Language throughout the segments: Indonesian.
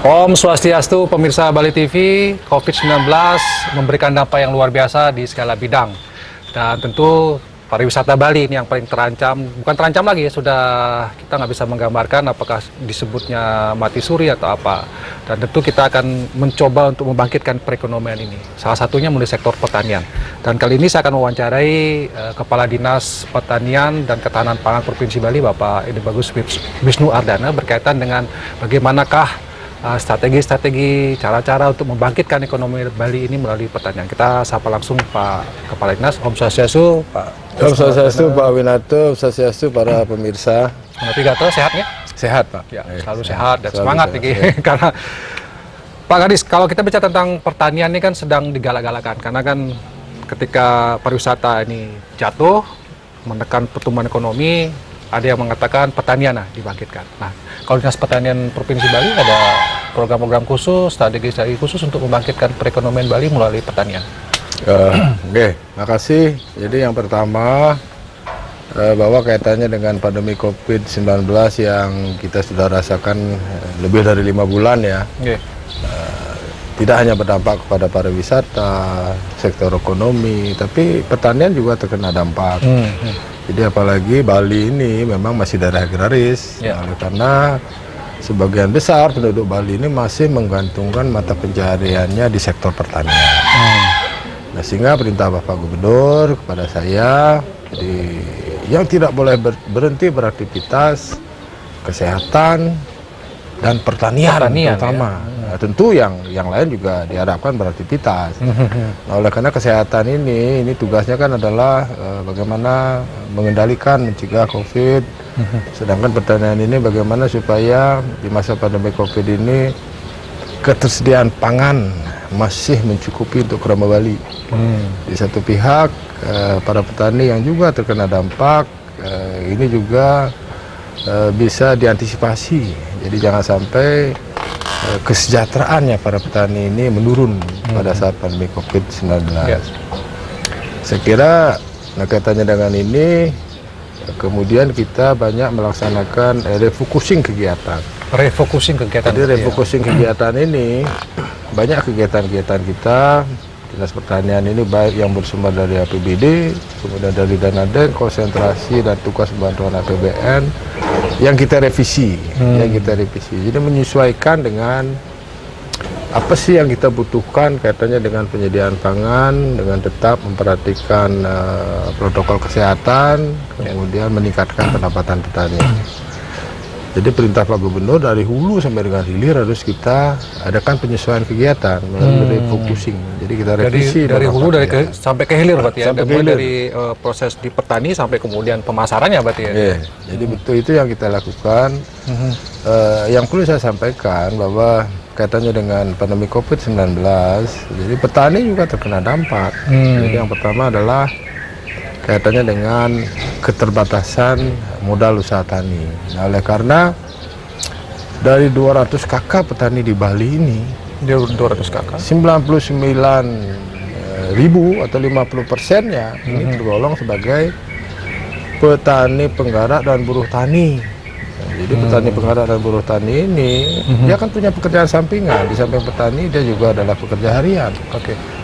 Om Swastiastu, pemirsa Bali TV. COVID-19 memberikan dampak yang luar biasa di segala bidang. Dan tentu pariwisata Bali ini yang paling terancam, bukan terancam lagi, sudah kita nggak bisa menggambarkan apakah disebutnya mati suri atau apa. Dan tentu kita akan mencoba untuk membangkitkan perekonomian ini. Salah satunya melalui sektor pertanian. Dan kali ini saya akan mewawancarai Kepala Dinas Pertanian dan Ketahanan Pangan Provinsi Bali, Bapak Edi Bagus Wisnu Ardana, berkaitan dengan bagaimanakah strategi-strategi, cara-cara untuk membangkitkan ekonomi Bali ini melalui pertanian. Kita sapa langsung Pak Kepala Dinas. Om Swastiastu, Pak. Om Swastiastu, Pak Winato. Om Swastiastu, para pemirsa. Pak Gatot, sehat ya? Sehat, Pak. Ya, selalu sehat dan semangat nih. Karena Pak Kadis, kalau kita bicara tentang pertanian ini kan sedang digalak-galakan. Karena kan ketika pariwisata ini jatuh, menekan pertumbuhan ekonomi, ada yang mengatakan pertanian dibangkitkan. Nah, kalau Dinas Pertanian Provinsi Bali ada program-program khusus, strategi-strategi khusus untuk membangkitkan perekonomian Bali melalui pertanian. Oke, makasih. Jadi yang pertama, bahwa kaitannya dengan pandemi COVID-19 yang kita sudah rasakan lebih dari 5 bulan ya. Okay. Tidak hanya berdampak kepada pariwisata, sektor ekonomi, tapi pertanian juga terkena dampak. Jadi apalagi Bali ini memang masih daerah agraris, oleh karena sebagian besar penduduk Bali ini masih menggantungkan mata pencahariannya di sektor pertanian. Nah, sehingga perintah Bapak Gubernur kepada saya, jadi yang tidak boleh berhenti beraktivitas, kesehatan dan pertanian terutama. Ya. Nah, tentu yang lain juga diharapkan beraktivitas. Nah, oleh karena kesehatan ini tugasnya kan adalah bagaimana mengendalikan, mencegah COVID. Sedangkan pertanian ini bagaimana supaya di masa pandemi COVID ini ketersediaan pangan masih mencukupi untuk Krama Bali. Di satu pihak para petani yang juga terkena dampak ini juga bisa diantisipasi. Jadi jangan sampai kesejahteraannya para petani ini menurun pada saat pandemi COVID-19. Saya kira kaitannya dengan ini, kemudian kita banyak melaksanakan refocusing kegiatan. Refocusing kegiatan. Jadi refocusing kegiatan ini, banyak kegiatan-kegiatan kita, Dinas Pertanian ini baik yang bersumber dari APBD, kemudian dari dana DEN, konsentrasi dan tugas bantuan APBN, yang kita revisi, Jadi menyesuaikan dengan apa sih yang kita butuhkan kaitannya dengan penyediaan pangan, dengan tetap memperhatikan protokol kesehatan, kemudian meningkatkan pendapatan petani. Jadi perintah Pak Gubernur dari hulu sampai dengan hilir harus kita adakan penyesuaian kegiatan melalui refocusing. Jadi kita revisi dari hulu sampai ke hilir berarti ya. Dari proses di petani sampai kemudian pemasarannya berarti ya. Jadi betul itu yang kita lakukan. Yang perlu saya sampaikan bahwa kaitannya dengan pandemi COVID-19, jadi petani juga terkena dampak. Jadi yang pertama adalah kaitannya dengan keterbatasan modal usaha tani. Nah, oleh karena dari 200 kakak petani di Bali ini, 200 kakak, 99.000 atau 50%-nya ini tergolong sebagai petani penggarap dan buruh tani. Jadi petani penggarap dan buruh tani ini dia kan punya pekerjaan sampingan. Di samping petani dia juga adalah pekerja harian.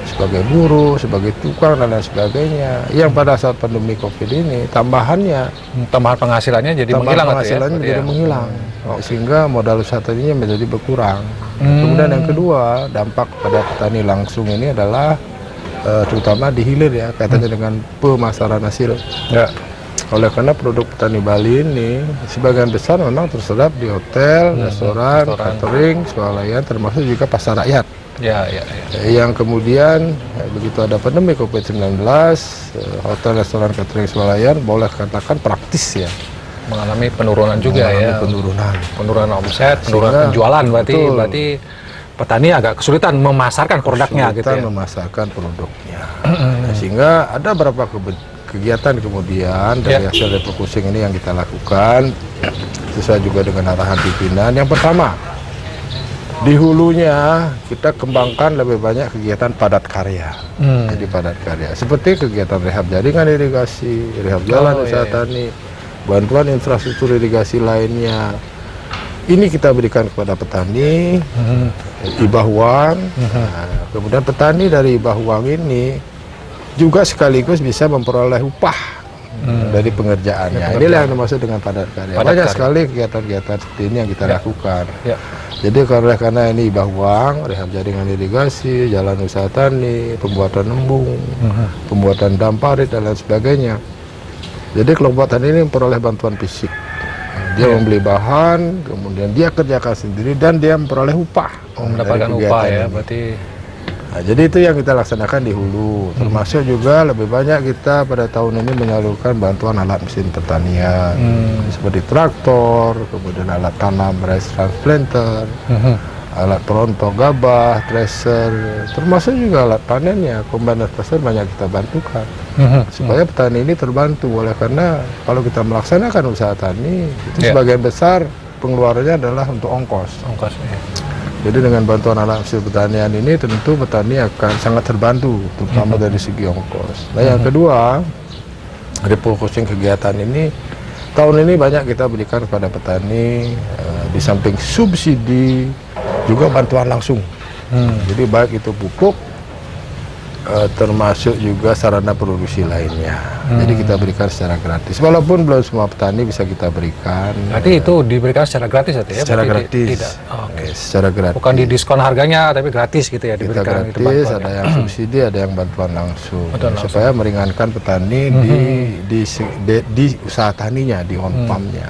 Sebagai buruh, sebagai tukang dan lain sebagainya. Yang pada saat pandemi COVID ini tambahan penghasilannya jadi menghilang. Sehingga modal usaha tadinya menjadi berkurang. Kemudian yang kedua, dampak pada petani langsung ini adalah terutama di hilir ya, kaitannya dengan pemasaran hasil. Oleh karena produk petani Bali ini sebagian besar memang terserap di hotel, restoran, catering, swalayan, termasuk juga pasar rakyat. Yang kemudian begitu ada pandemi COVID-19, hotel, restoran, catering, swalayan boleh katakan praktis ya, mengalami penurunan juga ya. Penurunan omset, penurunan penjualan berarti petani agak kesulitan memasarkan produknya memasarkan produknya. Sehingga ada beberapa kegiatan kemudian dari hasil refocusing ini yang kita lakukan sesuai juga dengan arahan pimpinan. Yang pertama, di hulunya kita kembangkan lebih banyak kegiatan padat karya. Jadi padat karya seperti kegiatan rehab jaringan irigasi, rehab jalan usaha tani, bantuan infrastruktur irigasi lainnya, Ini kita berikan kepada petani, hibah uang. Nah, kemudian petani dari hibah uang ini juga sekaligus bisa memperoleh upah dari pengerjaannya. Inilah yang dimaksud dengan padat karya. Banyak sekali kegiatan-kegiatan seperti ini yang kita lakukan. Jadi karena ini hibah uang, rehab jaringan irigasi, jalan usaha tani, pembuatan embung, pembuatan dam parit dan lain sebagainya. Jadi kelompok tani ini memperoleh bantuan fisik. Dia membeli bahan, kemudian dia kerjakan sendiri dan dia memperoleh upah. Mendapatkan upah ya, berarti. Nah, jadi itu yang kita laksanakan di hulu. Termasuk juga lebih banyak kita pada tahun ini menyalurkan bantuan alat mesin pertanian, seperti traktor, kemudian alat tanam rice transplanter, alat perontok gabah, thresher, termasuk juga alat panennya, combiner thresher banyak kita bantukan. Supaya petani ini terbantu, oleh karena kalau kita melaksanakan usaha tani itu sebagian besar pengeluarannya adalah untuk ongkos. Jadi dengan bantuan alat mesin pertanian ini tentu petani akan sangat terbantu, terutama dari segi ongkos. Nah yang kedua, refocusing kegiatan ini tahun ini banyak kita berikan kepada petani, di samping subsidi juga bantuan langsung. Jadi baik itu pupuk, termasuk juga sarana produksi lainnya. Jadi kita berikan secara gratis. Walaupun belum semua petani bisa kita berikan. Berarti itu diberikan secara gratis ya? Secara gratis. Tidak. Secara gratis. Bukan di diskon harganya, tapi gratis gitu ya Kita diberikan. gratis, ada yang subsidi, ada yang bantuan langsung. Supaya meringankan petani di usaha taninya, di on farm-nya.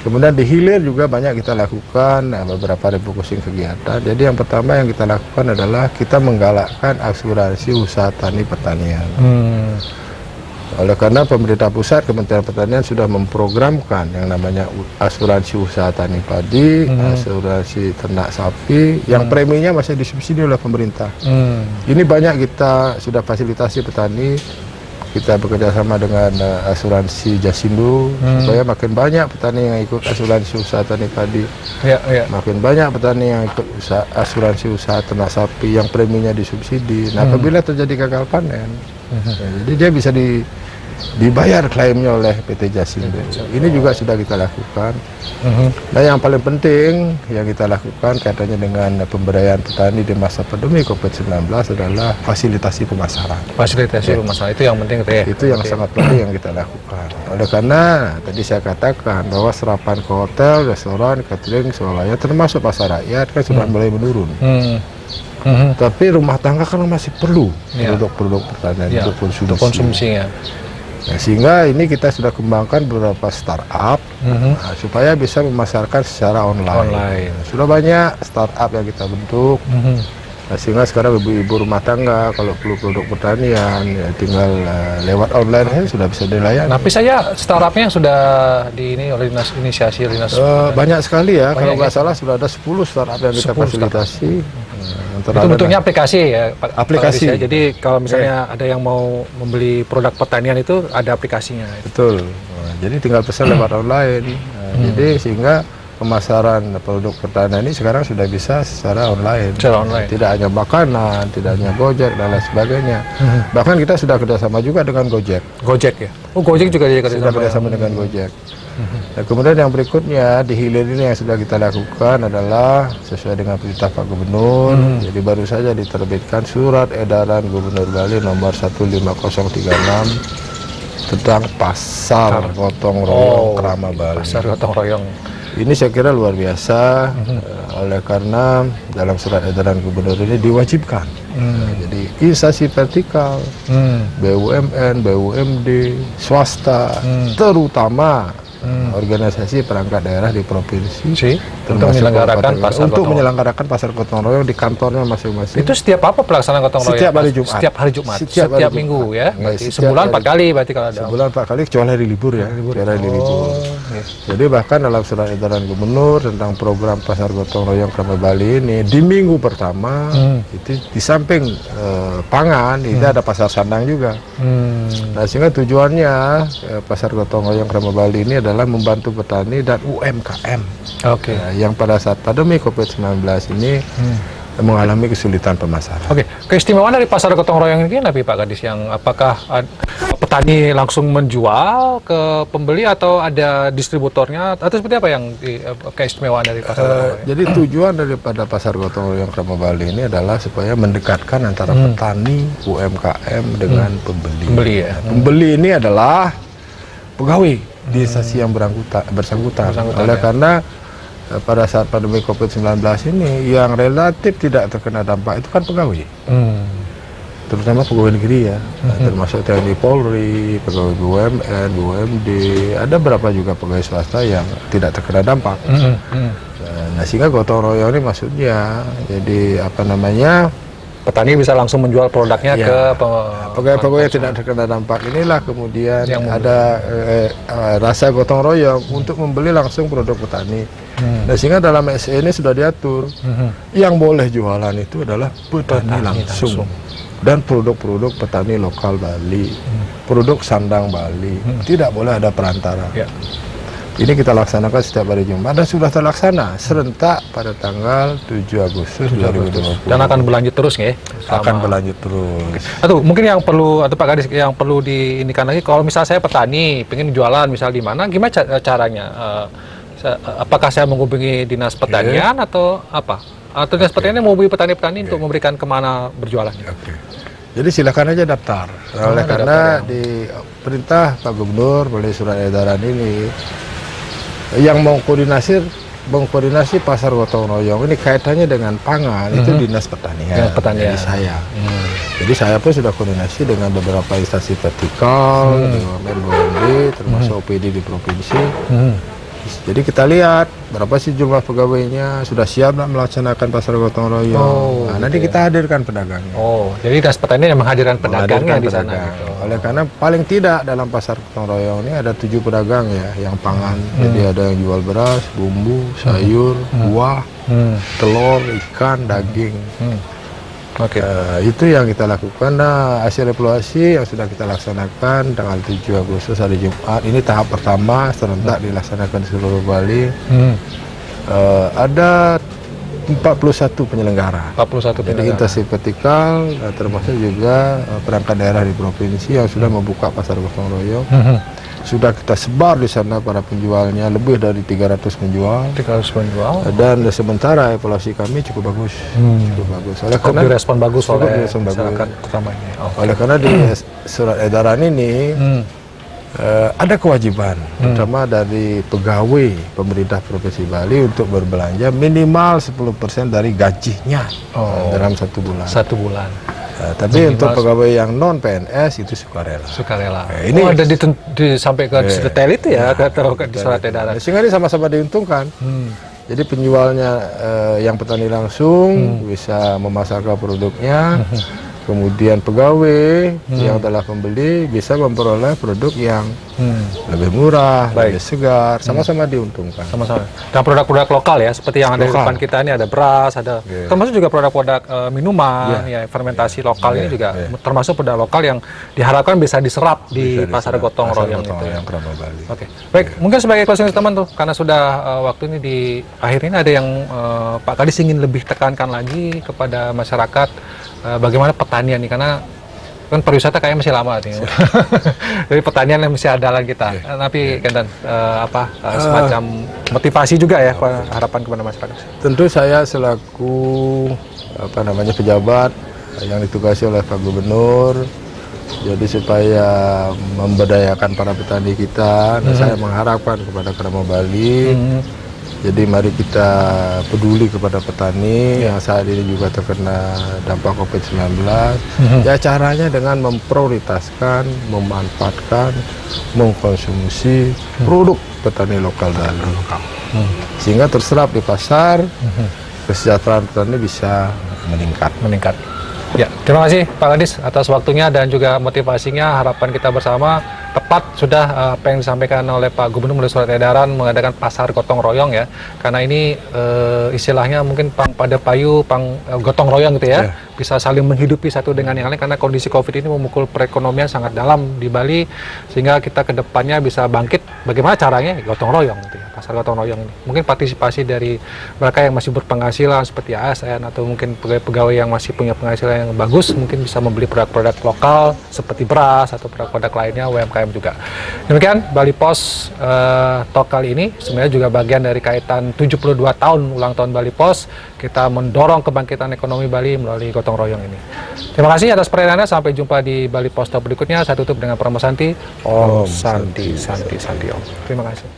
Kemudian di hilir juga banyak kita lakukan beberapa refocusing kegiatan. Jadi yang pertama yang kita lakukan adalah kita menggalakkan asuransi usaha tani pertanian. Oleh karena pemerintah pusat, Kementerian Pertanian sudah memprogramkan yang namanya asuransi usaha tani padi, asuransi ternak sapi, yang preminya masih disubsidi oleh pemerintah. Ini banyak kita sudah fasilitasi petani. Kita bekerja sama dengan asuransi Jasindo supaya makin banyak petani yang ikut asuransi usaha tani padi, makin banyak petani yang ikut asuransi usaha ternak sapi yang preminya disubsidi. Nah, apabila terjadi gagal panen, jadi dia bisa dibayar klaimnya oleh PT Jasindo. Ini juga sudah kita lakukan. Nah, yang paling penting yang kita lakukan kaitannya dengan pemberdayaan petani di masa pandemi COVID-19 adalah fasilitasi pemasaran. Fasilitasi pemasaran itu yang penting ya. Itu yang sangat penting yang kita lakukan. Oleh karena tadi saya katakan bahwa serapan ke hotel, restoran, catering, swalaya termasuk pasar rakyat kan sudah mulai menurun. Tapi rumah tangga kan masih perlu produk-produk pertanian untuk konsumsi. Nah, sehingga ini kita sudah kembangkan beberapa startup supaya bisa memasarkan secara online. Sudah banyak startup yang kita bentuk. Nah, sehingga sekarang ibu-ibu rumah tangga kalau perlu produk pertanian ya tinggal lewat online sudah bisa dilayani. Tapi saya startupnya sudah oleh inisiasi dinas. Banyak sekali ya. Banyak kalau nggak salah sudah ada 10 startup yang kita fasilitasi. Itu bentuknya aplikasi ya, Pak? Aplikasi. Jadi kalau misalnya ada yang mau membeli produk pertanian itu ada aplikasinya. Betul. Nah, jadi tinggal pesan lewat online. Jadi sehingga pemasaran produk pertanian ini sekarang sudah bisa secara online. Tidak hanya makanan, tidak hanya Gojek dan lain sebagainya. Bahkan kita sudah kerjasama juga dengan Gojek. Gojek ya? Oh, Gojek juga sudah kerjasama dengan Gojek. Nah, kemudian yang berikutnya di hilir ini yang sudah kita lakukan adalah sesuai dengan perintah Pak Gubernur. Jadi baru saja diterbitkan surat edaran Gubernur Bali nomor 15036 tentang pasar gotong royong Krama Bali. Pasar gotong royong. Ini saya kira luar biasa, oleh karena dalam surat edaran Gubernur ini diwajibkan. Jadi instansi vertikal, BUMN, BUMD, swasta, terutama organisasi perangkat daerah di provinsi untuk menyelenggarakan pasar gotong royong di kantornya masing-masing. Itu setiap apa pelaksanaan gotong royong? Setiap hari Jumat. Setiap hari Jumat. Setiap minggu ya. Sebulan 4 kali berarti kalau ada. Sebulan 4 kali kecuali hari libur ya. Jadi bahkan dalam surat edaran Gubernur tentang program pasar gotong royong Krama Bali ini di minggu pertama itu di samping pangan itu ada pasar sandang juga. Nah, sehingga tujuannya pasar gotong royong Krama Bali ini adalah membantu petani dan UMKM yang pada saat pandemi COVID-19 ini mengalami kesulitan pemasaran. Keistimewaan dari pasar gotong royong ini apa Pak Kadis, yang apakah petani langsung menjual ke pembeli atau ada distributornya atau seperti apa yang keistimewaan dari pasar gotong royong? Jadi tujuan daripada pasar gotong royong Krama Bali ini adalah supaya mendekatkan antara petani, UMKM dengan pembeli. Pembeli ya. Pembeli ini adalah pegawai di instansi yang bersangkutan. Oleh karena pada saat pandemi COVID-19 ini yang relatif tidak terkena dampak itu kan pegawai. Terutama pegawai negeri ya, termasuk TNI Polri, pegawai BUMN, BUMD, ada berapa juga pegawai swasta yang tidak terkena dampak. Nah, sehingga gotong royong ini maksudnya, jadi apa namanya, petani bisa langsung menjual produknya ya, ke pegawai-pegawai yang tidak terkena dampak inilah kemudian yang ada rasa gotong royong untuk membeli langsung produk petani. Nah, sehingga dalam SE ini sudah diatur, yang boleh jualan itu adalah petani langsung. Dan produk-produk petani lokal Bali, produk sandang Bali, tidak boleh ada perantara. Ini kita laksanakan setiap hari Jumat dan sudah terlaksana serentak pada tanggal 7 Agustus 2020. Dan akan berlanjut terus ya? Akan berlanjut terus. Atau mungkin yang perlu, atau Pak Kadis yang perlu diinikan lagi, kalau misalnya saya petani, pengen jualan misal di mana, gimana caranya? Apakah saya menghubungi dinas pertanian atau apa? Atau dinas pertanian menghubungi petani-petani untuk memberikan kemana berjualan? Jadi silakan aja daftar. Oleh karena di perintah Pak Gubernur melalui surat edaran ini yang mengkoordinasi pasar gotong royong ini kaitannya dengan pangan itu dinas pertanian. Jadi saya. Jadi saya pun sudah koordinasi dengan beberapa instansi vertikal, BUMN, BUMD, termasuk OPD di provinsi. Jadi kita lihat berapa sih jumlah pegawainya, sudah siap melaksanakan pasar gotong royong. Nanti kita hadirkan pedagangnya. Jadi dinas pertanian yang menghadirkan pedagangnya di sana. Gitu. Oleh karena paling tidak dalam pasar gotong royong ini ada 7 pedagang ya, yang pangan. Jadi ada yang jual beras, bumbu, sayur, buah, telur, ikan, daging. Itu yang kita lakukan. Nah, hasil evaluasi yang sudah kita laksanakan tanggal 7 Agustus hari Jumat. Ini tahap pertama serentak dilaksanakan di seluruh Bali. Ada 41 penyelenggara. 41 penyelenggara. Jadi instansi vertikal, termasuk juga perangkat daerah di provinsi yang sudah membuka pasar gotong royong. Sudah kita sebar di sana para penjualnya, lebih dari 300 penjual. 300 penjual. Dan sementara evaluasi kami cukup bagus. Cukup bagus. Oleh karena direspon bagus oleh masyarakat utamanya. Oleh karena di surat edaran ini ada kewajiban, terutama dari pegawai pemerintah Provinsi Bali untuk berbelanja minimal 10% dari gajinya dalam 1 bulan. 1 bulan. Tapi untuk pegawai yang non PNS itu sukarela. Sukarela. Ini ada sampai ke detail itu ya, di surat edaran. Sehingga ini sama-sama diuntungkan. Jadi penjualnya yang petani langsung bisa memasarkan produknya. Kemudian pegawai yang adalah pembeli bisa memperoleh produk yang lebih murah, lebih segar, sama-sama diuntungkan. Sama-sama. Dan produk-produk lokal ya, seperti yang ada di depan kita ini ada beras, ada termasuk juga produk-produk minuman, ya fermentasi lokal ini juga termasuk produk lokal yang diharapkan bisa diserap di pasar gotong royong itu. Oke, baik. Mungkin sebagai closing statement tuh, karena sudah waktu ini di akhir ini ada yang Pak Kadis ingin lebih tekankan lagi kepada masyarakat. Bagaimana pertanian nih, karena kan pariwisata kayaknya masih lama nih. Jadi pertanian yang masih ada lagi kita. Tapi Kenten, semacam motivasi juga ya, harapan kepada masyarakat. Tentu saya selaku pejabat yang ditugasi oleh Pak Gubernur, jadi supaya memberdayakan para petani kita, saya mengharapkan kepada Krama Bali. Jadi mari kita peduli kepada petani yang saat ini juga terkena dampak COVID-19. Ya caranya dengan memprioritaskan, memanfaatkan, mengkonsumsi produk petani lokal Bali. Sehingga terserap di pasar, kesejahteraan petani bisa meningkat. Ya, terima kasih Pak Kadis atas waktunya dan juga motivasinya. Harapan kita bersama tepat sudah apa yang disampaikan oleh Pak Gubernur melalui surat edaran mengadakan pasar gotong royong ya. Karena ini istilahnya mungkin pada payu gotong royong gitu ya. Bisa saling menghidupi satu dengan yang lain karena kondisi COVID ini memukul perekonomian sangat dalam di Bali, sehingga kita ke depannya bisa bangkit bagaimana caranya? Gotong royong gitu ya, pasar gotong royong ini. Mungkin partisipasi dari mereka yang masih berpenghasilan seperti ASN atau mungkin pegawai-pegawai yang masih punya penghasilan yang bagus mungkin bisa membeli produk-produk lokal seperti beras atau produk-produk lainnya, UMKM juga. Demikian Bali Pos Talk kali ini sebenarnya juga bagian dari kaitan 72 tahun ulang tahun Bali Pos. Kita mendorong kebangkitan ekonomi Bali melalui gotong royong ini. Terima kasih atas perhatiannya. Sampai jumpa di Bali Pos Talk berikutnya. Saya tutup dengan Promo Santi. Om Santi, Santi, Santi Om. Terima kasih.